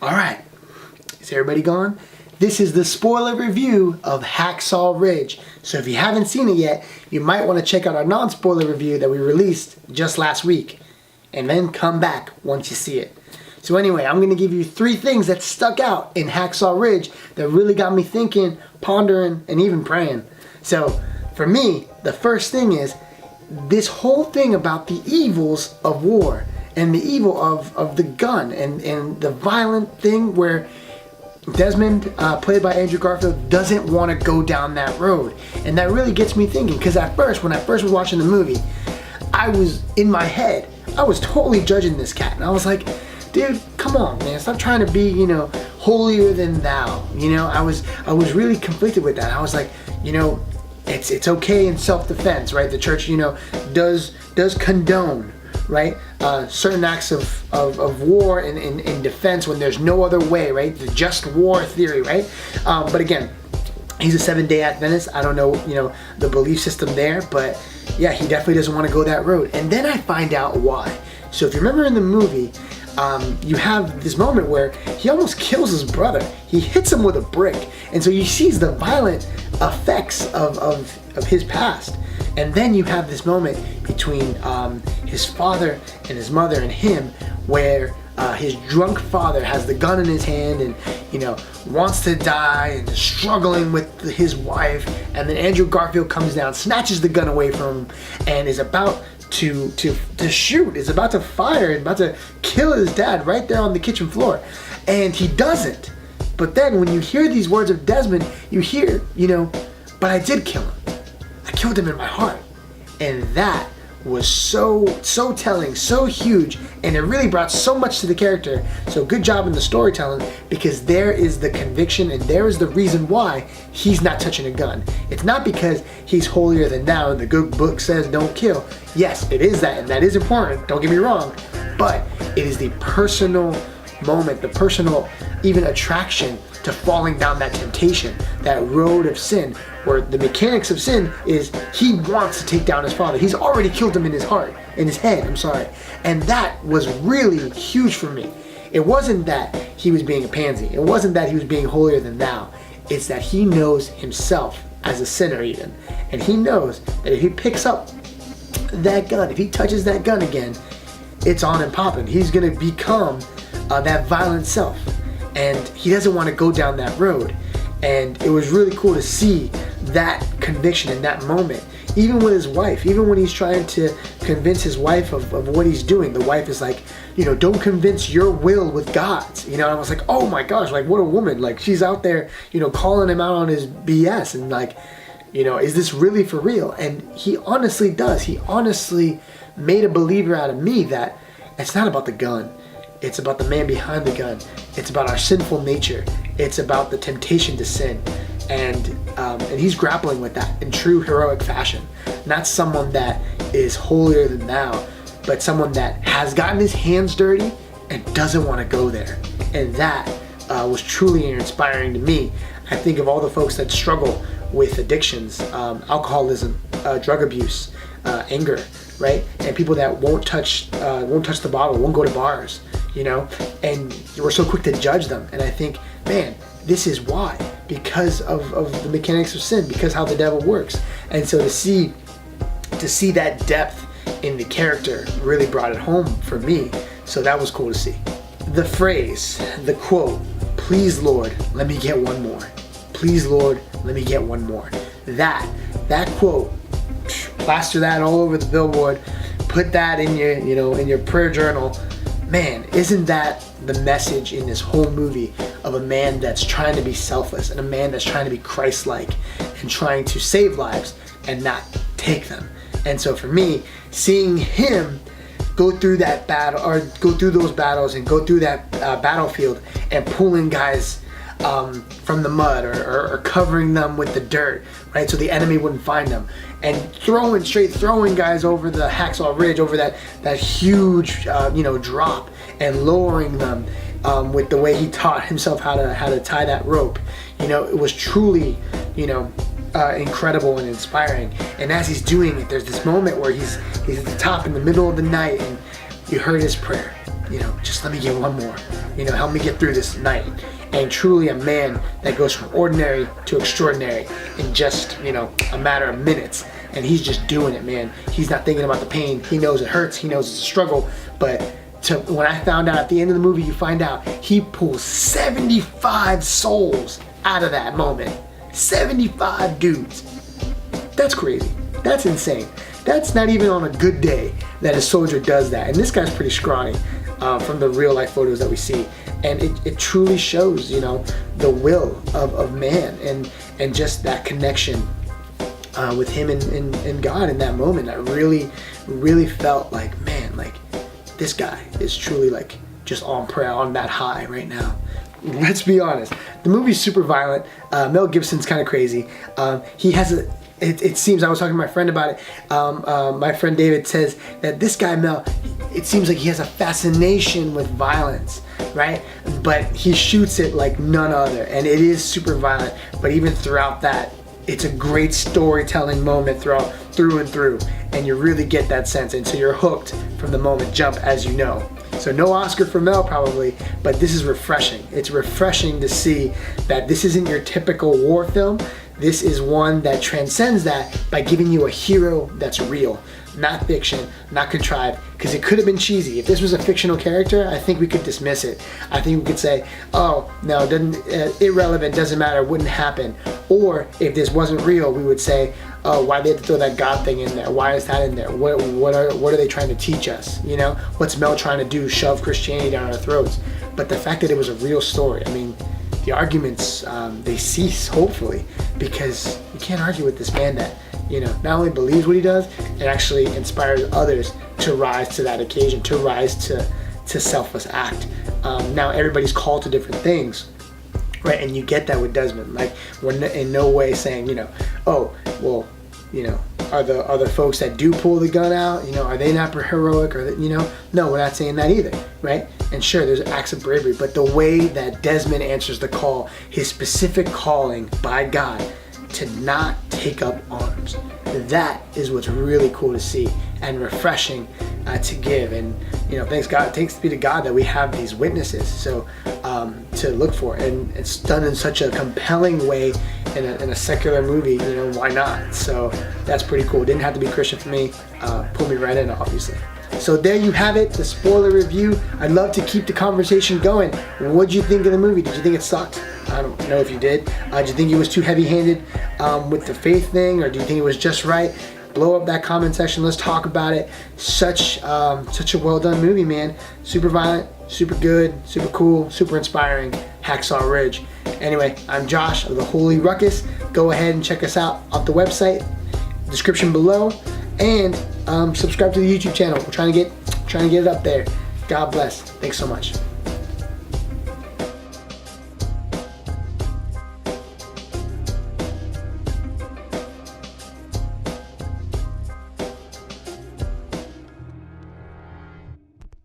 Alright, is everybody gone? This is the spoiler review of Hacksaw Ridge. So if you haven't seen it yet, you might want to check out our non-spoiler review that we released just last week. And then come back once you see it. So anyway, I'm going to give you 3 things that stuck out in Hacksaw Ridge that really got me thinking, pondering, and even praying. So for me, the first thing is this whole thing about the evils of war and the evil of the gun and the violent thing where Desmond, played by Andrew Garfield, doesn't want to go down that road. And that really gets me thinking, because at first, when I first was watching the movie, I was, in my head, I was totally judging this cat. And I was like, dude, come on, man, stop trying to be, holier than thou. I was really conflicted with that. I was like, it's okay in self-defense, right? The church, does condone, right, certain acts of war in defense when there's no other way, right? The just war theory, right? But again, he's a Seventh-day Adventist. I don't know, the belief system there, but yeah, he definitely doesn't want to go that road. And then I find out why. So if you remember in the movie, you have this moment where he almost kills his brother. He hits him with a brick. And so he sees the violent effects of his past. And then you have this moment between his father and his mother and him where his drunk father has the gun in his hand and, wants to die and is struggling with his wife. And then Andrew Garfield comes down, snatches the gun away from him, and is about to shoot, is about to fire, is about to kill his dad right there on the kitchen floor. And he doesn't. But then when you hear these words of Desmond, you hear, but I did kill him. I killed him in my heart. And that was so telling, so huge, and it really brought so much to the character. So good job in the storytelling, because there is the conviction and there is the reason why he's not touching a gun. It's not because he's holier than thou and the good book says don't kill. Yes, it is that, and that is important, don't get me wrong, but it is the personal moment, the personal even attraction to falling down that temptation, that road of sin, where the mechanics of sin is he wants to take down his father. He's already killed him in his heart, in his head, I'm sorry. And that was really huge for me. It wasn't that he was being a pansy. It wasn't that he was being holier than thou. It's that he knows himself as a sinner even. And he knows that if he picks up that gun, if he touches that gun again, it's on and popping. He's gonna become that violent self. And he doesn't want to go down that road. And it was really cool to see that conviction in that moment. Even with his wife, even when he's trying to convince his wife of what he's doing, the wife is like, don't convince your will with God's. And I was like, oh my gosh, like what a woman. Like she's out there, calling him out on his BS and like, is this really for real? And he honestly does. He honestly made a believer out of me that it's not about the gun. It's about the man behind the gun. It's about our sinful nature. It's about the temptation to sin. And he's grappling with that in true heroic fashion. Not someone that is holier than thou, but someone that has gotten his hands dirty and doesn't want to go there. And that was truly inspiring to me. I think of all the folks that struggle with addictions, alcoholism, drug abuse, anger, right? And people that won't touch the bottle, won't go to bars. And we're so quick to judge them. And I think, man, this is why. Because of the mechanics of sin, because how the devil works. And so to see that depth in the character really brought it home for me. So that was cool to see. The phrase, the quote, "Please Lord, let me get one more. Please Lord, let me get one more." That quote, plaster that all over the billboard, put that in your, in your prayer journal. Man, isn't that the message in this whole movie of a man that's trying to be selfless and a man that's trying to be Christ-like and trying to save lives and not take them? And so for me, seeing him go through that battle, or go through those battles and go through that battlefield and pulling guys from the mud or covering them with the dirt, right, so the enemy wouldn't find them, and throwing guys over the Hacksaw Ridge, over that huge drop, and lowering them with the way he taught himself how to tie that rope. It was truly incredible and inspiring. And as he's doing it, there's this moment where he's at the top in the middle of the night, and you heard his prayer, just let me get one more. help me get through this night. And truly a man that goes from ordinary to extraordinary in just, a matter of minutes. And he's just doing it, man. He's not thinking about the pain. He knows it hurts. He knows it's a struggle. But when I found out at the end of the movie, you find out he pulls 75 souls out of that moment. 75 dudes. That's crazy. That's insane. That's not even on a good day that a soldier does that. And this guy's pretty scrawny from the real life photos that we see. And it truly shows, the will of man and just that connection with him and God in that moment. I really felt like, man, like this guy is truly like just on prayer, on that high right now. Let's be honest. The movie's super violent. Mel Gibson's kind of crazy. He has it seems, I was talking to my friend about it. My friend David says that this guy Mel, it seems like he has a fascination with violence, right? But he shoots it like none other, and it is super violent. But even throughout that, it's a great storytelling moment through and through, and you really get that sense, and so you're hooked from the moment jump, as you know. So no Oscar for Mel probably, but this is refreshing. It's refreshing to see that this isn't your typical war film. This is one that transcends that by giving you a hero that's real, not fiction, not contrived, because it could have been cheesy. If this was a fictional character, I think we could dismiss it. I think we could say, oh, no, irrelevant, doesn't matter, wouldn't happen. Or if this wasn't real, we would say, oh, why they have to throw that God thing in there? Why is that in there? What are they trying to teach us? What's Mel trying to do? Shove Christianity down our throats? But the fact that it was a real story, I mean, the arguments, they cease, hopefully, because you can't argue with this man that, not only believes what he does, it actually inspires others to rise to that occasion, to rise to selfless act. Now everybody's called to different things, right? And you get that with Desmond. Like, we're in no way saying, oh, well, are the folks that do pull the gun out, are they not heroic? Or no, we're not saying that either, right? And sure, there's acts of bravery, but the way that Desmond answers the call, his specific calling by God to not take up arms, that is what's really cool to see and refreshing to give. And thanks be to God that we have these witnesses to look for, and it's done in such a compelling way in a secular movie. Why not? So that's pretty cool. Didn't have to be Christian for me. Pulled me right in, obviously. So there you have it, the spoiler review. I'd love to keep the conversation going. What'd you think of the movie? Did you think it sucked? I don't know if you did. Did you think it was too heavy-handed with the faith thing, or do you think it was just right? Blow up that comment section. Let's talk about it. Such a well-done movie, man. Super violent, super good, super cool, super inspiring. Hacksaw Ridge. Anyway, I'm Josh of the Holy Ruckus. Go ahead and check us out off the website, description below, and subscribe to the YouTube channel. We're trying to get it up there. God bless. Thanks so much.